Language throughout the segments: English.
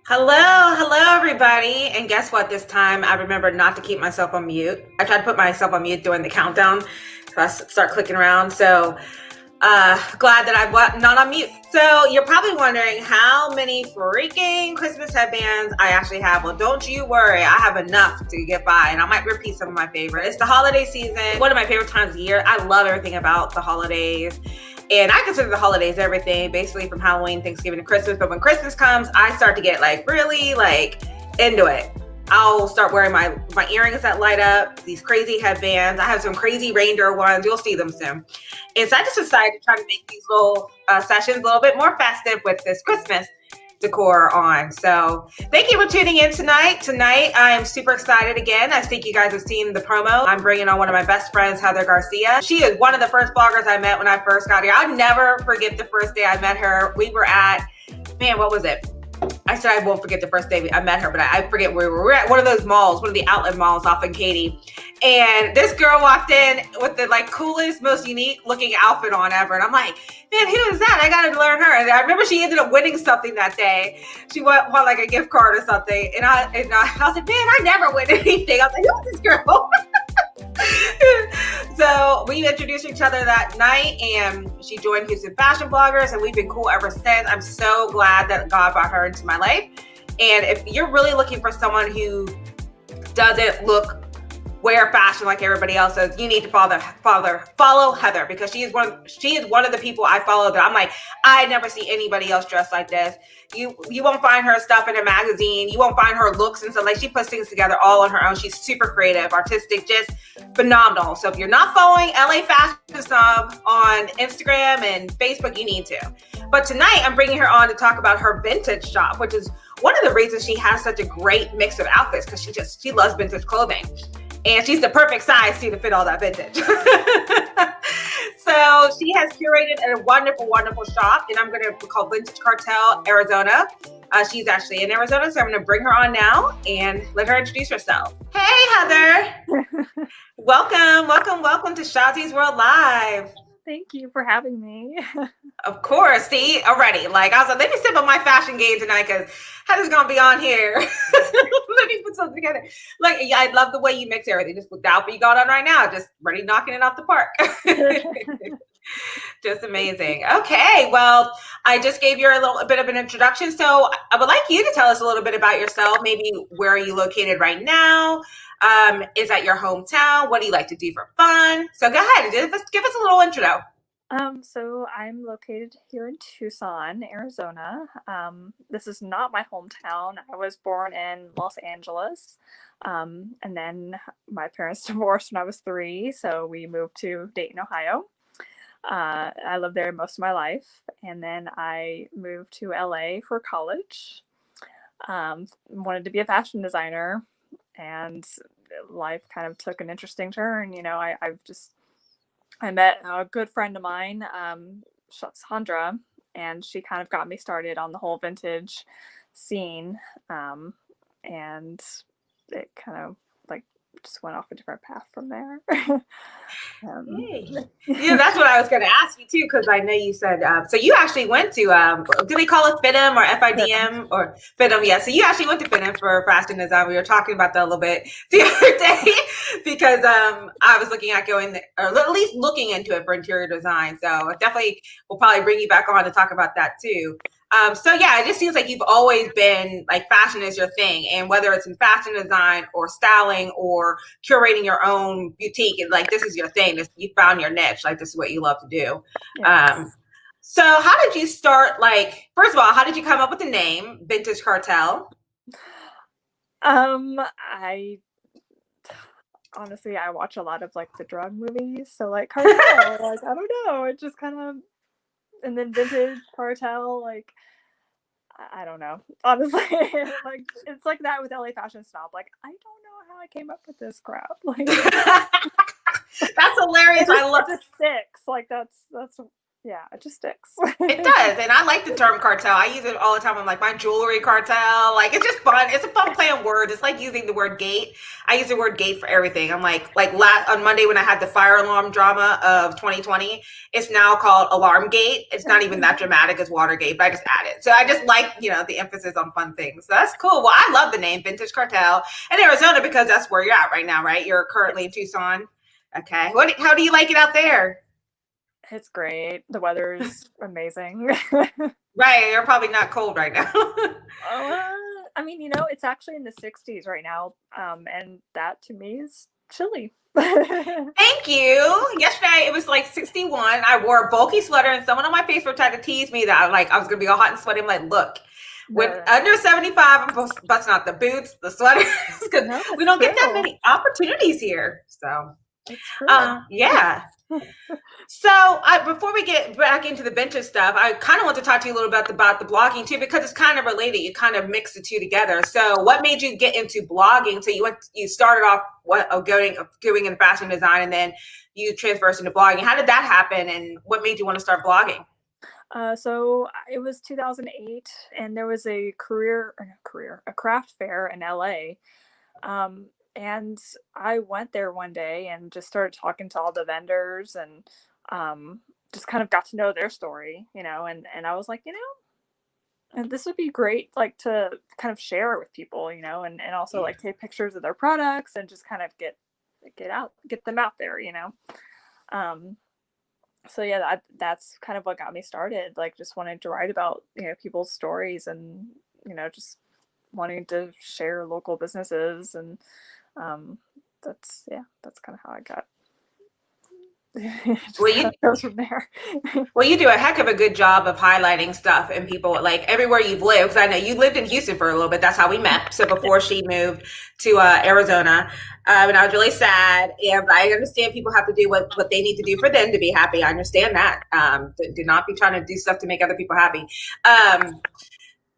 Hello, everybody. And guess what? This time I remembered not to keep myself on mute. I tried to put myself on mute during the countdown, so I start clicking around. So glad that I'm not on mute. So you're probably wondering how many freaking Christmas headbands I actually have. Well, don't you worry. I have enough to get by, and I might repeat some of my favorites. It's the holiday season, one of my favorite times of the year. I love everything about the holidays. And I consider the holidays everything, basically from Halloween, Thanksgiving, to Christmas. But when Christmas comes, I start to get really into it. I'll start wearing my earrings that light up, these crazy headbands. I have some crazy reindeer ones. You'll see them soon. And so I just decided to try to make these little sessions a little bit more festive with this Christmas decor on. So thank you for tuning in tonight. Tonight, I am super excited again. I think you guys have seen the promo. I'm bringing on one of my best friends, Heather Garcia. She is one of the first bloggers I met when I first got here. I'll never forget the first day I met her. We were at, what was it? I said I won't forget the first day I met her, but I forget where we were. We were at one of those malls, one of the outlet malls off in Katy. And this girl walked in with the coolest, most unique looking outfit on ever. And I'm like, man, who is that? I got to learn her. And I remember she ended up winning something that day. She won a gift card or something. And I was like, man, I never win anything. I was like, who is this girl? So we introduced each other that night, and she joined Houston Fashion Bloggers, and we've been cool ever since. I'm so glad that God brought her into my life. And if you're really looking for someone who doesn't wear fashion like everybody else does, you need to follow Heather, because she is one of the people I follow that I'm like, I never see anybody else dressed like this. You won't find her stuff in a magazine. You won't find her looks and stuff. She puts things together all on her own. She's super creative, artistic, just phenomenal. So if you're not following LA Fashion Snob on Instagram and Facebook, you need to. But tonight I'm bringing her on to talk about her vintage shop, which is one of the reasons she has such a great mix of outfits, because she loves vintage clothing. And she's the perfect size to fit all that vintage. So she has curated a wonderful, wonderful shop, and I'm going to call Vintage Cartel, Arizona. She's actually in Arizona, so I'm going to bring her on now and let her introduce herself. Hey, Heather. Welcome to Shasie's World Live. Thank you for having me. Of course. See, already. I was like, let me step on my fashion game tonight, because Heather's going to be on here. Let me put something together. I love the way you mix everything. Just with the outfit you got on right now, just ready knocking it off the park. Just amazing. Okay. Well, I just gave you a bit of an introduction. So I would like you to tell us a little bit about yourself. Maybe where are you located right now? Is that your hometown? What do you like to do for fun? So go ahead, give us a little intro. So I'm located here in Tucson, Arizona. This is not my hometown. I was born in Los Angeles. And then my parents divorced when I was 3, so we moved to Dayton, Ohio. I lived there most of my life, and then I moved to LA for college. Wanted to be a fashion designer, and life kind of took an interesting turn. I met a good friend of mine, Sandra, and she kind of got me started on the whole vintage scene, and it kind of just went off a different path from there. That's what I was going to ask you too, because I know you said so you actually went to do they call it FIDM or FIDM or FIDM? Yeah, so you actually went to FIDM for fashion design. We were talking about that a little bit the other day, because I was looking at going there, or at least looking into it for interior design. So definitely we'll probably bring you back on to talk about that too. So yeah, it just seems like you've always been fashion is your thing, and whether it's in fashion design or styling or curating your own boutique, and this is your thing. You found your niche. This is what you love to do. Yes. So how did you start? First of all, how did you come up with the name Vintage Cartel? I honestly watch a lot of the drug movies, so Cartel. I don't know. It just kind of. And then Vintage Cartel, I don't know. Honestly, it's like that with LA Fashion Snob. I don't know how I came up with this crap. That's hilarious. I love it. Sticks. That's Yeah, it just sticks. It does, and I like the term cartel. I use it all the time. I'm like my jewelry cartel. Like it's just fun. It's a fun play on words. It's like using the word gate. I use the word gate for everything. I'm like last on Monday when I had the fire alarm drama of 2020. It's now called alarm gate. It's not even that dramatic as Watergate, but I just add it. So I just like the emphasis on fun things. So that's cool. Well, I love the name Vintage Cartel in Arizona because that's where you're at right now, right? You're currently in Tucson. Okay. How do you like it out there? It's great. The weather's amazing. Right, you're probably not cold right now. I mean, it's actually in the 60s right now, and that to me is chilly. Thank you. Yesterday it was like 61. I wore a bulky sweater, and someone on my Facebook tried to tease me that I was gonna be all hot and sweaty. I'm like, look, with No, under 75, I'm busting out the boots, the sweaters, because no, we it's don't get that true. many opportunities here. So, It's true. yeah. So, before we get back into the vintage stuff, I kind of want to talk to you a little bit about the blogging too, because it's kind of related. You kind of mix the two together. So, what made you get into blogging? So, you started off doing in fashion design, and then you transversed into blogging. How did that happen, and what made you want to start blogging? So it was 2008, and there was a craft fair in LA. And I went there one day and just started talking to all the vendors and just kind of got to know their story, and I was like, and this would be great, like to kind of share it with people, and also like take pictures of their products and just kind of get them out there. Um, so yeah, that's kind of what got me started. Like just wanted to write about, people's stories and, just wanting to share local businesses and um, that's kind of how I got. Just Well, kind you of goes from there. Well, you do a heck of a good job of highlighting stuff and people like everywhere you've lived. 'Cause I know you lived in Houston for a little bit. That's how we met. So before she moved to Arizona, and I was really sad. And I understand people have to do what they need to do for them to be happy. I understand that. Do not be trying to do stuff to make other people happy.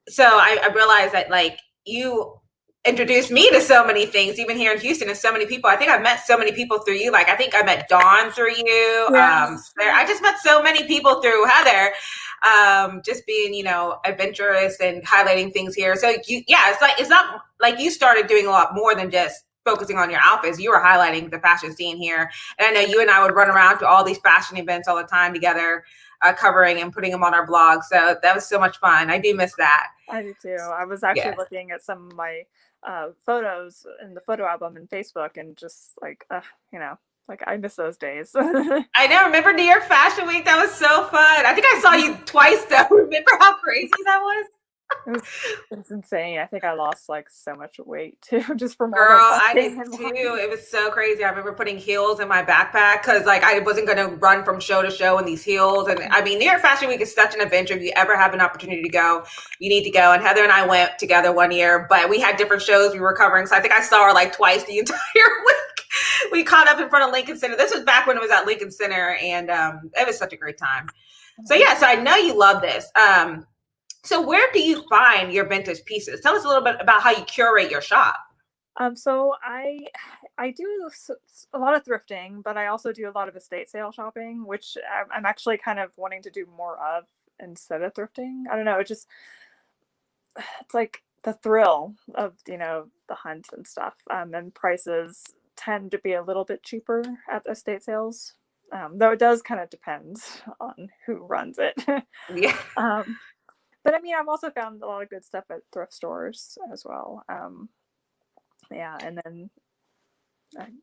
So I realized that like you introduced me to so many things, even here in Houston, and so many people. I think I've met so many people through you. Like I think I met Dawn through you. Yeah. I just met so many people through Heather. Just being, adventurous and highlighting things here. So it's not like you started doing a lot more than just focusing on your outfits. You were highlighting the fashion scene here. And I know you and I would run around to all these fashion events all the time together, covering and putting them on our blog. So that was so much fun. I do miss that. I do too. I was actually Yeah. looking at some of my photos in the photo album in Facebook and just like, like I miss those days. I know. Remember New York Fashion Week? That was so fun. I think I saw you twice though. Remember how crazy that was? It was insane. I think I lost like so much weight too, just from all Girl, the I did walking and too. walking. It was so crazy. I remember putting heels in my backpack because like I wasn't going to run from show to show in these heels. And I mean, New York Fashion Week is such an adventure. If you ever have an opportunity to go, you need to go. And Heather and I went together one year, but we had different shows we were covering. So I think I saw her like twice the entire week. We caught up in front of Lincoln Center. This was back when it was at Lincoln Center, and it was such a great time. So yeah, so I know you love this. So where do you find your vintage pieces? Tell us a little bit about how you curate your shop. So I do a lot of thrifting, but I also do a lot of estate sale shopping, which I'm actually kind of wanting to do more of instead of thrifting. I don't know. It's like the thrill of, the hunt and stuff. And prices tend to be a little bit cheaper at estate sales. Though it does kind of depend on who runs it. Yeah. um, but I mean, I've also found a lot of good stuff at thrift stores as well. Yeah, and then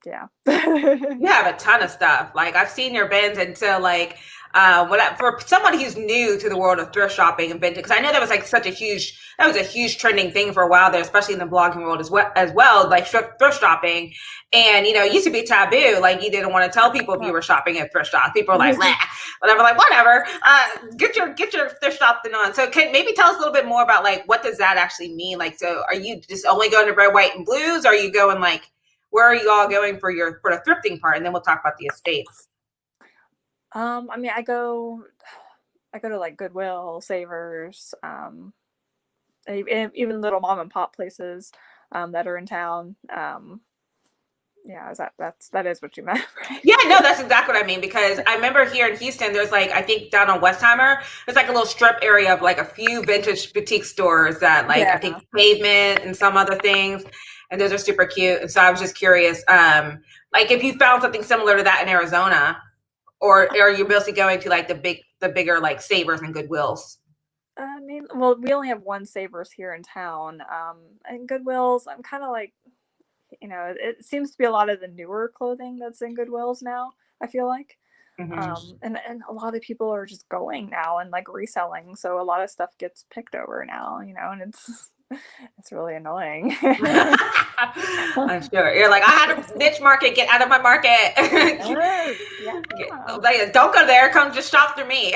yeah. You have a ton of stuff. Like I've seen your bins, and so like, for someone who's new to the world of thrift shopping and vintage, because I know that was like that was a huge trending thing for a while there, especially in the blogging world as well, like thrift shopping. And it used to be taboo. Like you didn't want to tell people if you were shopping at thrift shops. People were like, "Nah," whatever. Like whatever. Get your thrift shop thing on. So can maybe tell us a little bit more about like what does that actually mean? Like, so are you just only going to red, white, and blues? Or are you going like where are you all going for the thrifting part? And then we'll talk about the estates. I mean, I go to like Goodwill, Savers, even little mom and pop places that are in town. Yeah, that is what you meant, right? Yeah, no, that's exactly what I mean, because I remember here in Houston, there's like, I think down on Westheimer, there's like a little strip area of like a few vintage boutique stores that like, I think Yeah. Pavement and some other things, and those are super cute. And so I was just curious, like if you found something similar to that in Arizona, or are you mostly going to like the bigger like Savers and Goodwills? I mean, well, we only have one Savers here in town, and Goodwills. I'm kind of like, it seems to be a lot of the newer clothing that's in Goodwills now. I feel like, Mm-hmm. and a lot of people are just going now and like reselling, so a lot of stuff gets picked over now, and it's really annoying. I'm sure you're like, I had a niche market, get out of my market. Yes, yeah. Like, don't go there, come just shop through me.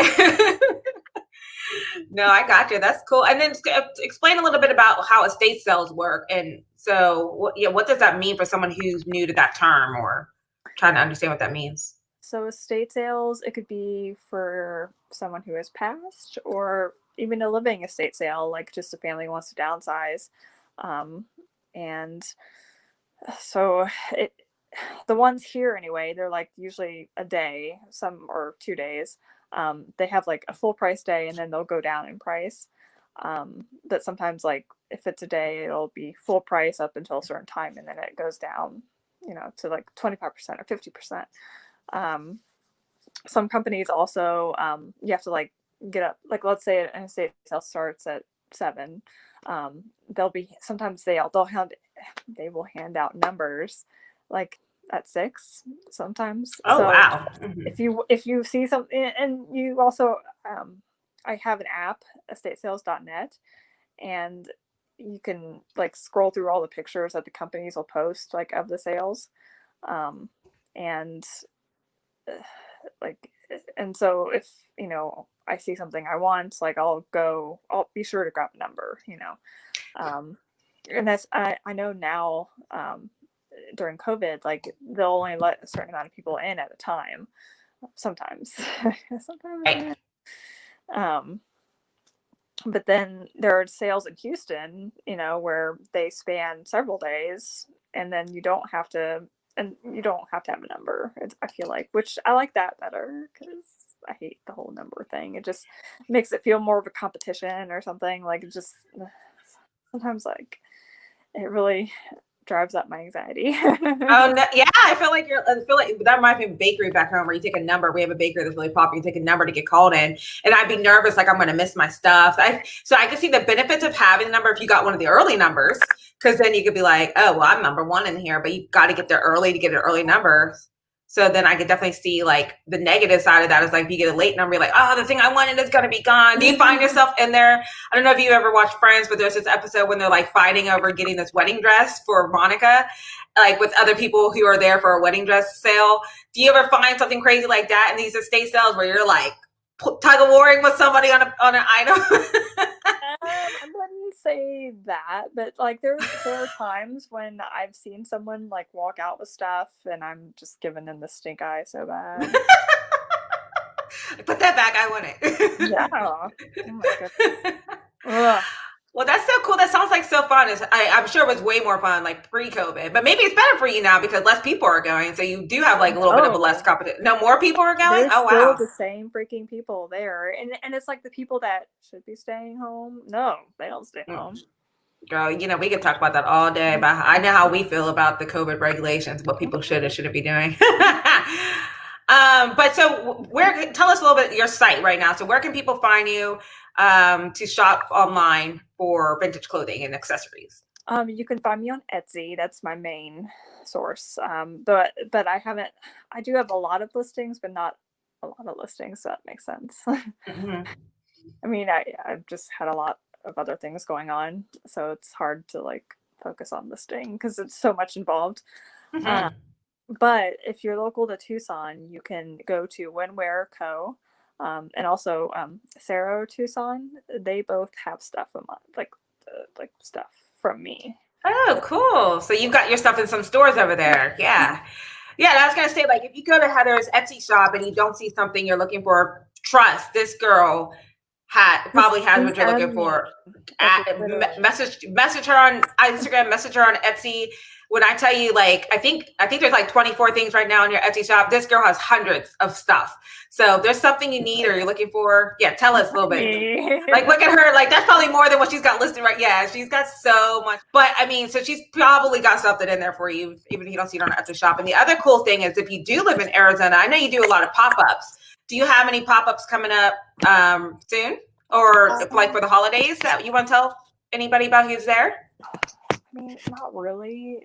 No, I got you. That's cool. And then explain a little bit about how estate sales work. And so, what does that mean for someone who's new to that term or trying to understand what that means? So estate sales, it could be for someone who has passed, or even a living estate sale, like just a family wants to downsize. And so it the ones here anyway, they're like usually a day, some or 2 days. They have like a full price day, and then they'll go down in price. That sometimes, like if it's a day, it'll be full price up until a certain time, and then it goes down, to like 25% or 50%. Um, some companies also, you have to like get up, like let's say an estate sale starts at 7. They'll be sometimes they will hand out numbers like at 6 sometimes. Oh, So wow. Mm-hmm. if you see something, and you also, I have an app, estatesales.net, and you can like scroll through all the pictures that the companies will post like of the sales, and like, and so if I see something I want, like I'll be sure to grab a number, and that's, I know now, during COVID, like they'll only let a certain amount of people in at a time sometimes. Right. um but then there are sales in Houston, where they span several days, and then you don't have to have a number. I feel like, which I like that better, because I hate the whole number thing. It just makes it feel more of a competition or something. Like, it just sometimes, like, it really drives up my anxiety. Oh no, yeah, I feel like that reminds me of a bakery back home where you take a number. We have a bakery that's really popular. You take a number to get called in, and I'd be nervous, like I'm going to miss my stuff. So I could see the benefits of having a number if you got one of the early numbers, because then you could be like, oh, well, I'm number 1 in here, but you've got to get there early to get an early number. So then I could definitely see like the negative side of that is like if you get a late number, you're like, oh, the thing I wanted is going to be gone. Do you find yourself in there? I don't know if you ever watched Friends, but there's this episode when they're like fighting over getting this wedding dress for Monica, like with other people who are there for a wedding dress sale. Do you ever find something crazy like that in these estate sales where you're like tug of warring with somebody on an item? I wouldn't say that, but like there are times when I've seen someone like walk out with stuff, and I'm just giving them the stink eye so bad. Put that back. I want it. Yeah. Oh my goodness. Ugh. Well, that's so cool. That sounds like so fun. I'm sure it was way more fun like pre-COVID, but maybe it's better for you now because less people are going. So you do have like a little bit of a less competition. No more people are going? There's Oh, still wow. the same freaking people there. And it's like the people that should be staying home. No, they don't stay home. Girl, we could talk about that all day, but I know how we feel about the COVID regulations, what people should and shouldn't be doing. But so tell us a little bit your site right now. So where can people find you to shop online for vintage clothing and accessories? You can find me on Etsy. That's my main source. But I do have a lot of listings, but not a lot of listings, so that makes sense. Mm-hmm. I mean, I've just had a lot of other things going on, so it's hard to like focus on listing because it's so much involved. Mm-hmm. But if you're local to Tucson, you can go to Winwear Co. And also Cerro Tucson. They both have stuff like stuff from me. Oh, cool. So you've got your stuff in some stores over there. Yeah. Yeah, I was going to say, like, if you go to Heather's Etsy shop and you don't see something you're looking for, trust this girl probably has Please what you're looking send me, for. like, literally. Message her on Instagram, message her on Etsy. When I tell you, like, I think there's like 24 things right now in your Etsy shop. This girl has hundreds of stuff. So if there's something you need or you're looking for, yeah, tell us a little bit. Like, look at her. Like, that's probably more than what she's got listed right. Yeah, she's got so much. But I mean, so she's probably got something in there for you, even if you don't see it on her Etsy shop. And the other cool thing is, if you do live in Arizona, I know you do a lot of pop-ups. Do you have any pop-ups coming up soon, or like for the holidays that you want to tell anybody about who's there? I mean, not really,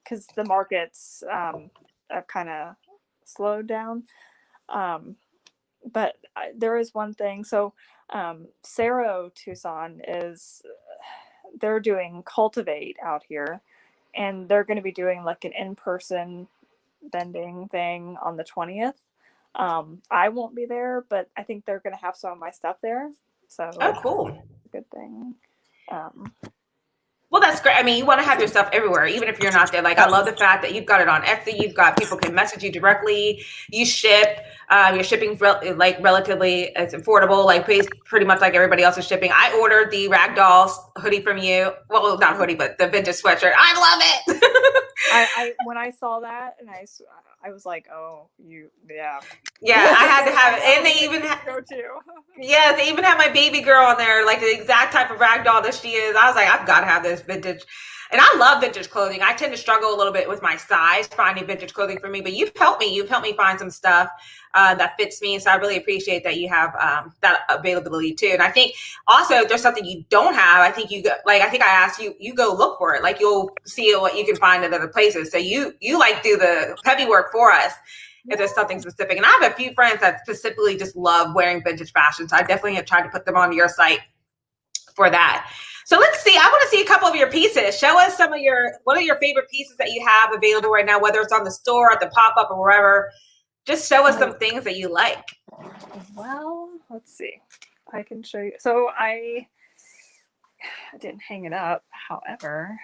because the markets have kind of slowed down. But there is one thing. So, Cerro Tucson they're doing Cultivate out here, and they're going to be doing like an in-person vending thing on the 20th. I won't be there, but I think they're going to have some of my stuff there. So, Oh, cool. It's a good thing. Well, that's great. I mean, you want to have your stuff everywhere, even if you're not there. Like, I love the fact that you've got it on Etsy. You've got people can message you directly. You ship. Your shipping's relatively it's affordable. Like pretty much like everybody else is shipping. I ordered the Ragdoll hoodie from you. Well, not hoodie, but the vintage sweatshirt. I love it. I when I saw that, and I was like, oh, yeah. Yeah, I had to have it, and they even go too. Yeah, they even have my baby girl on there, like the exact type of ragdoll that she is. I was like, I've got to have this vintage. And I love vintage clothing. I tend to struggle a little bit with my size, finding vintage clothing for me, but you've helped me. You've helped me find some stuff that fits me. So I really appreciate that you have that availability too. And I think also if there's something you don't have, I think I think I asked you, you go look for it. Like you'll see what you can find at other places. So you like do the heavy work for us. If there's something specific. And I have a few friends that specifically just love wearing vintage fashion. So I definitely have tried to put them on your site for that. So let's see. I want to see a couple of your pieces. Show us what are your favorite pieces that you have available right now, whether it's on the store, at the pop-up, or wherever. Just show us some things that you like. Well, let's see. I can show you. So I didn't hang it up. However,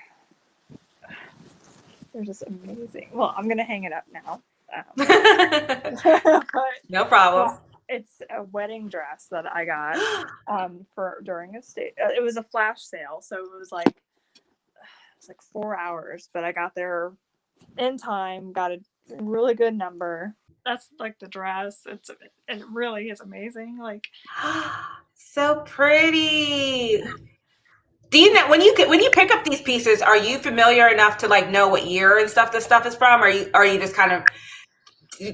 they're just amazing. Well, I'm going to hang it up now. No problem. Well, it's a wedding dress that I got for during a state. It was a flash sale, so it was like 4 hours, but I got there in time. Got a really good number. That's like the dress. It really is amazing. Like so pretty. Do you know when you pick up these pieces? Are you familiar enough to like know what year and stuff this stuff is from? Or are you just kind of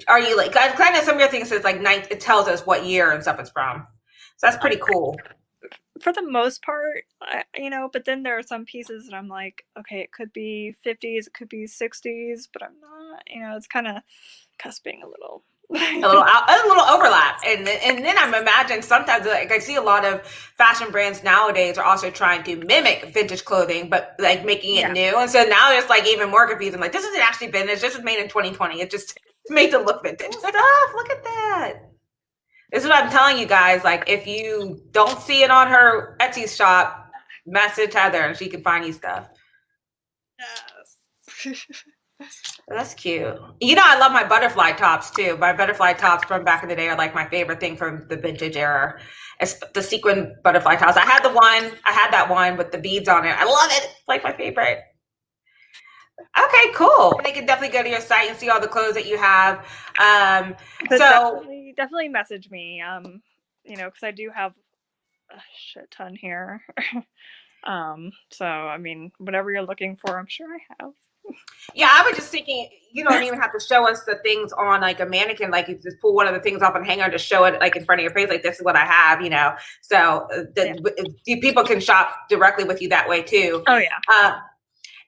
are you like kind of some of your things is like it tells us what year and stuff it's from, so that's pretty cool for the most part, but then there are some pieces that I'm like, okay, it could be 50s, it could be 60s, but I'm not, it's kind of cusping a little overlap. And then I'm imagining sometimes like I see a lot of fashion brands nowadays are also trying to mimic vintage clothing, but like making it new. And so now there's like even more confusing. Like this isn't actually vintage. This was made in 2020. It just made to look vintage stuff. Look at that. This is what I'm telling you guys. Like if you don't see it on her Etsy shop, message Heather and she can find you stuff. Yes. That's cute. I love my butterfly tops too. My butterfly tops from back in the day are like my favorite thing from the vintage era. It's the sequin butterfly tops. I had that one with the beads on it. I love it. It's like my favorite. Okay, cool. They can definitely go to your site and see all the clothes that you have. So definitely message me. Because I do have a shit ton here. So I mean, whatever you're looking for, I'm sure I have. Yeah, I was just thinking, you don't even have to show us the things on like a mannequin. Like you just pull one of the things off and hanger and just show it like in front of your face. Like this is what I have, So people can shop directly with you that way too. Oh yeah.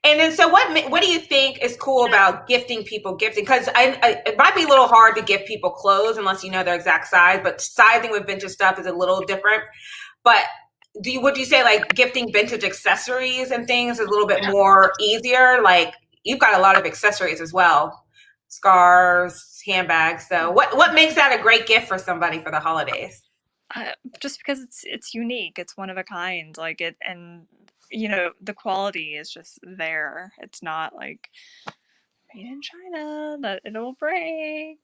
And then, so what do you think is cool about gifting people gifting? Because it might be a little hard to gift people clothes unless you know their exact size. But sizing with vintage stuff is a little different. But would you say like gifting vintage accessories and things is a little bit more easier? Like you've got a lot of accessories as well, scarves, handbags. So what makes that a great gift for somebody for the holidays? Just because it's unique, it's one of a kind. Like it, and the quality is just there. It's not like made in China that it'll break.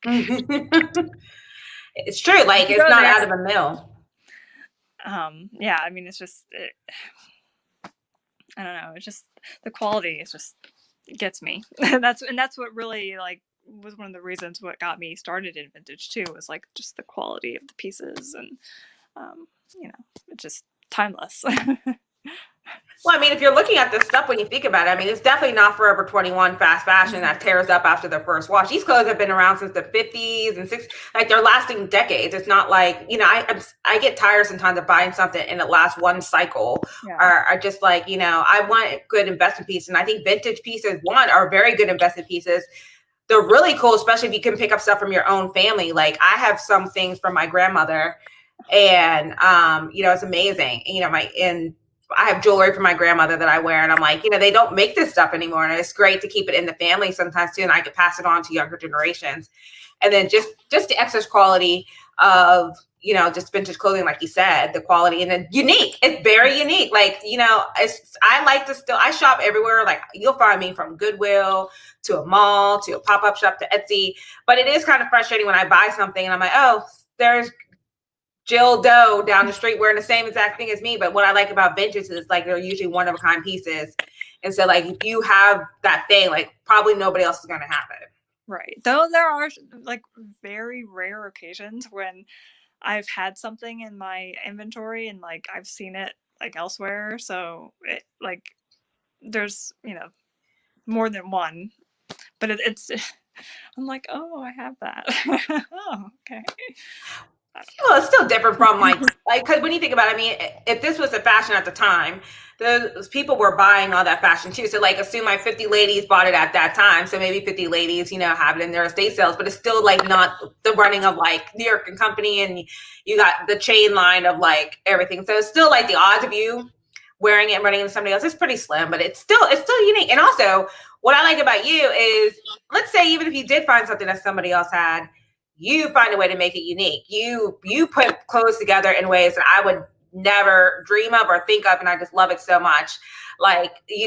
It's true. Like it's not out of a mill. Yeah, I mean, I don't know. It's just the quality is just gets me. That's what really like was one of the reasons what got me started in vintage too, was like just the quality of the pieces, and um, it's just timeless. Well, I mean, if you're looking at this stuff when you think about it, I mean, it's definitely not Forever 21 fast fashion that tears up after the first wash. These clothes have been around since the 50s and 60s. Like, they're lasting decades. It's not like, I get tired sometimes of buying something and it lasts one cycle. Yeah. Or I just like, I want good investment pieces. And I think vintage pieces, one, are very good investment pieces. They're really cool, especially if you can pick up stuff from your own family. Like, I have some things from my grandmother, and it's amazing. I have jewelry from my grandmother that I wear, and I'm like, they don't make this stuff anymore, and it's great to keep it in the family sometimes too, and I could pass it on to younger generations. And then just the excess quality of just vintage clothing, like you said, the quality, and then unique. It's very unique. Like, I shop everywhere. Like, you'll find me from Goodwill to a mall to a pop-up shop to Etsy. But it is kind of frustrating when I buy something and I'm like, oh, there's Jill Doe down the street wearing the same exact thing as me. But what I like about vintage is like they're usually one of a kind pieces. And so like if you have that thing, like probably nobody else is going to have it. Right. Though there are like very rare occasions when I've had something in my inventory and like I've seen it like elsewhere. So it like there's, more than one, but it's I'm like, oh, I have that. Oh, okay. Well, it's still different from like because when you think about it, I mean, if this was a fashion at the time, those people were buying all that fashion too. So like, assume like 50 ladies bought it at that time. So maybe 50 ladies, have it in their estate sales, but it's still like not the running of like New York and Company, and you got the chain line of like everything. So it's still like the odds of you wearing it and running into somebody else is pretty slim, but it's still unique. And also, what I like about you is, let's say even if you did find something that somebody else had, you find a way to make it unique. You put clothes together in ways that I would never dream of or think of, and I just love it so much. Like and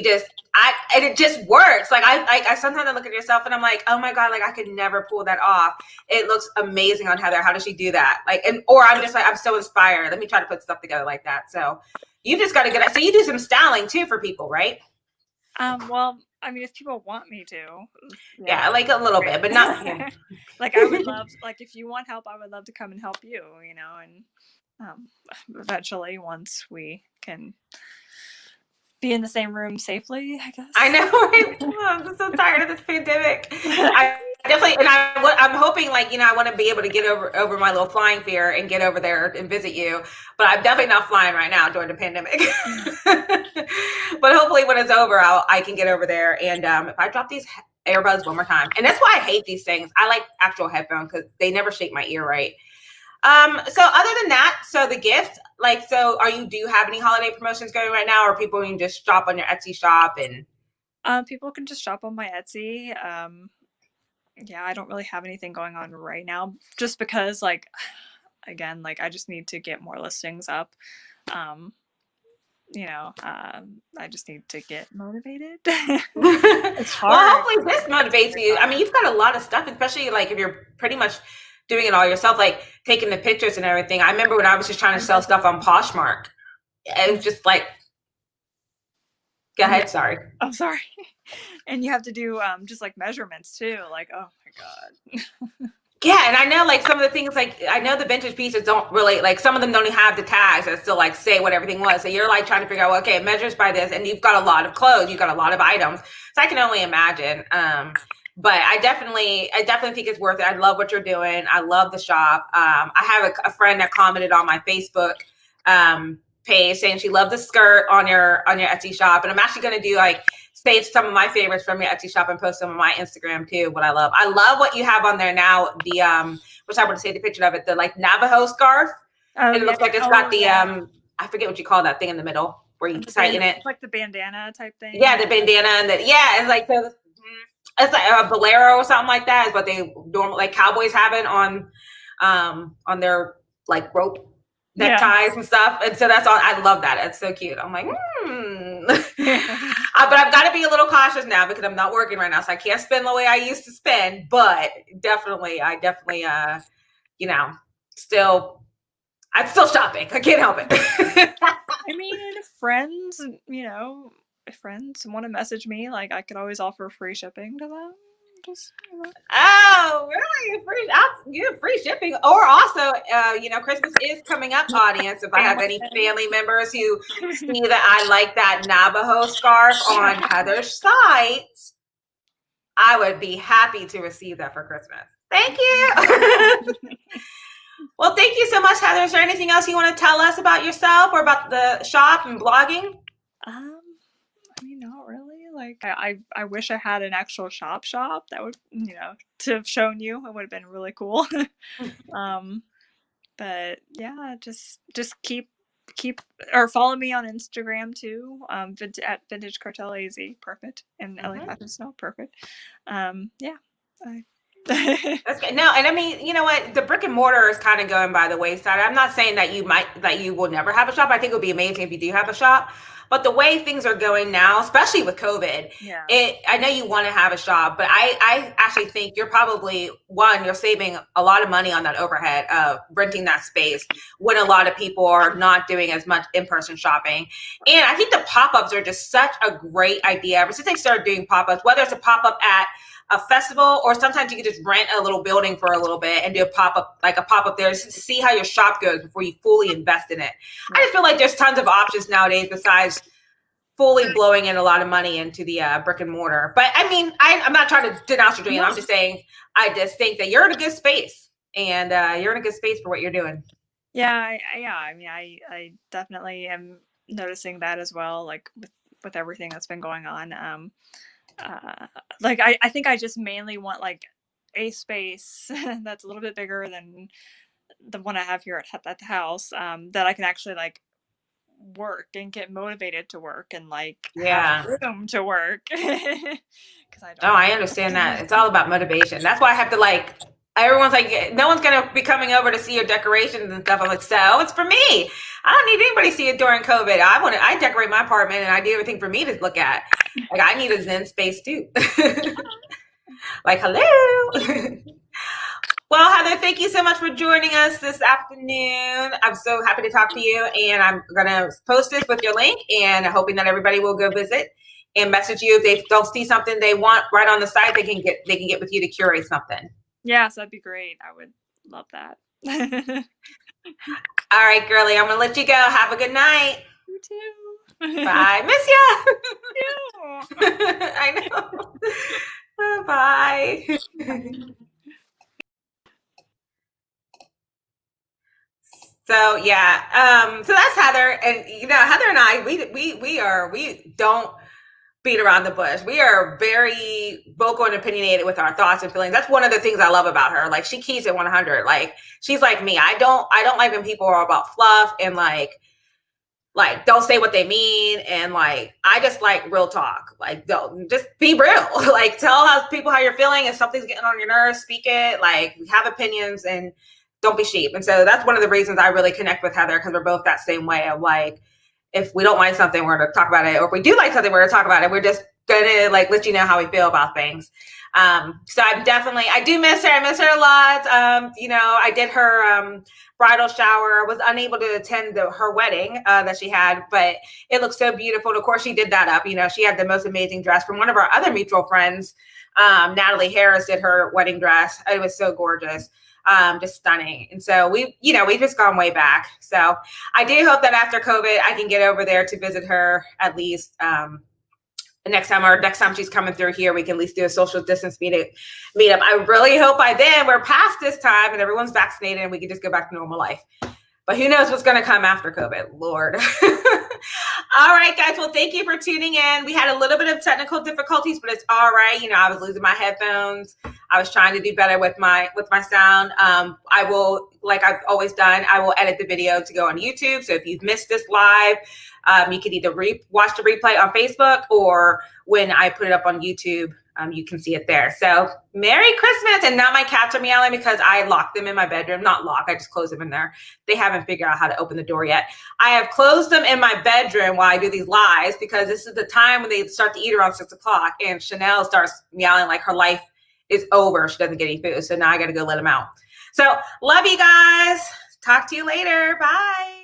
it just works. Like I sometimes I look at yourself and I'm like, oh my God, like I could never pull that off. It looks amazing on Heather. How does she do that? Like, or I'm just like, I'm so inspired. Let me try to put stuff together like that. So you just got to get. So you do some styling too for people, right? Well, I mean, if people want me to, yeah, like a little bit, but not. Like I would love, like if you want help, I would love to come and help you, and eventually once we can be in the same room safely, I guess. I know, right? Oh, I'm so tired of this pandemic. I definitely, and I'm hoping, like, I want to be able to get over my little flying fear and get over there and visit you. But I'm definitely not flying right now during the pandemic. But hopefully, when it's over, I can get over there. And if I drop these earbuds one more time, and that's why I hate these things. I like actual headphones because they never shape my ear right. So other than that, so the gift, like, so do you have any holiday promotions going right now, or people can just shop on your Etsy shop? And people can just shop on my Etsy. Yeah, I don't really have anything going on right now, just because like, again, like I just need to get more listings up. I just need to get motivated. It's hard. Well, hopefully this motivates you. I mean, you've got a lot of stuff, especially like if you're pretty much doing it all yourself, like taking the pictures and everything. I remember when I was just trying to sell stuff on Poshmark. It was just like, go ahead, sorry. I'm sorry. And you have to do just like measurements too. Like, oh my God. Yeah, and I know like some of the things, like I know the vintage pieces don't really, like some of them don't even have the tags that still like say what everything was. So you're like trying to figure out, well, okay, it measures by this, and you've got a lot of clothes, you've got a lot of items. So I can only imagine. But I definitely think it's worth it. I love what you're doing. I love the shop. I have a friend that commented on my Facebook page saying she loved the skirt on your Etsy shop, and I'm actually going to do like save some of my favorites from your Etsy shop and post some of my Instagram too. What I love what you have on there now. The which I would say the picture of it, the like Navajo scarf. And it looks like it's got the I forget what you call that thing in the middle where you tighten it. It's like the bandana type thing. Yeah, the bandana, and it's like it's like a bolero or something like that is what they normally, like cowboys have it on their like rope neckties and stuff. And so that's all. I love that. It's so cute. I'm like, but I've got to be a little cautious now because I'm not working right now, so I can't spend the way I used to spend. But I definitely, still, I'm still shopping. I can't help it. I mean, if friends, if friends want to message me, like I could always offer free shipping to them. Just, Oh, really? You have free shipping. Or also, Christmas is coming up, audience. If I have any family members who see that I like that Navajo scarf on Heather's site, I would be happy to receive that for Christmas. Thank you. Well, thank you so much, Heather. Is there anything else you want to tell us about yourself or about the shop and blogging? I mean, not really. Like, I wish I had an actual shop that would, to have shown you. It would have been really cool. But yeah, just keep or follow me on Instagram too. At Vintage Cartel AZ, perfect, and LA Fashion Snow, perfect. Yeah. That's good. No, and I mean, you know what? The brick and mortar is kind of going by the wayside. I'm not saying that you will never have a shop. I think it would be amazing if you do have a shop. But the way things are going now, especially with COVID, I know you want to have a shop, but I actually think you're saving a lot of money on that overhead of renting that space when a lot of people are not doing as much in-person shopping. And I think the pop-ups are just such a great idea. Ever since they started doing pop-ups, whether it's a pop-up at a festival, or sometimes you could just rent a little building for a little bit and do a pop-up there just to see how your shop goes before you fully invest in it. I just feel like there's tons of options nowadays besides fully blowing in a lot of money into the brick and mortar. But I mean, I'm not trying to denounce your dream. I'm just saying, I just think that you're in a good space and you're in a good space for what you're doing. Yeah. I mean, I definitely am noticing that as well. Like with everything that's been going on. Like I think I just mainly want like a space that's a little bit bigger than the one I have here at the house, that I can actually like work and get motivated to work and like have room to work. I understand that. It's all about motivation. That's why I have to everyone's like, no one's gonna be coming over to see your decorations and stuff. I'm like, so it's for me. I don't need anybody to see it during COVID. I decorate my apartment and I do everything for me to look at. Like, I need a Zen space too. Like, hello. Well, Heather, thank you so much for joining us this afternoon. I'm so happy to talk to you, and I'm gonna post this with your link, and hoping that everybody will go visit and message you if they don't see something they want right on the site. They can get with you to curate something. Yes, that'd be great. I would love that. All right, girly, I'm gonna let you go. Have a good night. You too. Bye. Miss ya. I know. Bye. So yeah, so that's Heather, and Heather and I, we don't beat around the bush. We are very vocal and opinionated with our thoughts and feelings. That's one of the things I love about her. Like, she keeps it 100. Like, she's like me. I don't like when people are about fluff and like don't say what they mean, and like I just like real talk. Like, don't just be real. Like, tell people how you're feeling. If something's getting on your nerves, speak it. Like, have opinions and don't be sheep. And so that's one of the reasons I really connect with Heather, because we're both that same way of like, if we don't like something, we're going to talk about it. Or if we do like something, we're going to talk about it. We're just going to like let you know how we feel about things. So I do miss her. I miss her a lot. I did her bridal shower. I was unable to attend her wedding that she had, but it looked so beautiful. And of course, she did that up. She had the most amazing dress from one of our other mutual friends. Natalie Harris did her wedding dress. It was so gorgeous. Just stunning. And so we've just gone way back. So I do hope that after COVID, I can get over there to visit her at least the next time she's coming through here, we can at least do a social distance meetup. I really hope by then we're past this time and everyone's vaccinated and we can just go back to normal life. But who knows what's going to come after COVID, Lord. All right, guys. Well, thank you for tuning in. We had a little bit of technical difficulties, but it's all right. I was losing my headphones. I was trying to do better with my sound. I will, like I've always done, I will edit the video to go on YouTube. So if you've missed this live, you can either watch the replay on Facebook, or when I put it up on YouTube, you can see it there. So Merry Christmas. And now my cats are meowing because I locked them in my bedroom. Not lock, I just closed them in there. They haven't figured out how to open the door yet. I have closed them in my bedroom while I do these lives, because this is the time when they start to eat around 6 o'clock, and Chanel starts meowing like her life is over. She doesn't get any food. So now I got to go let them out. So love you guys. Talk to you later. Bye.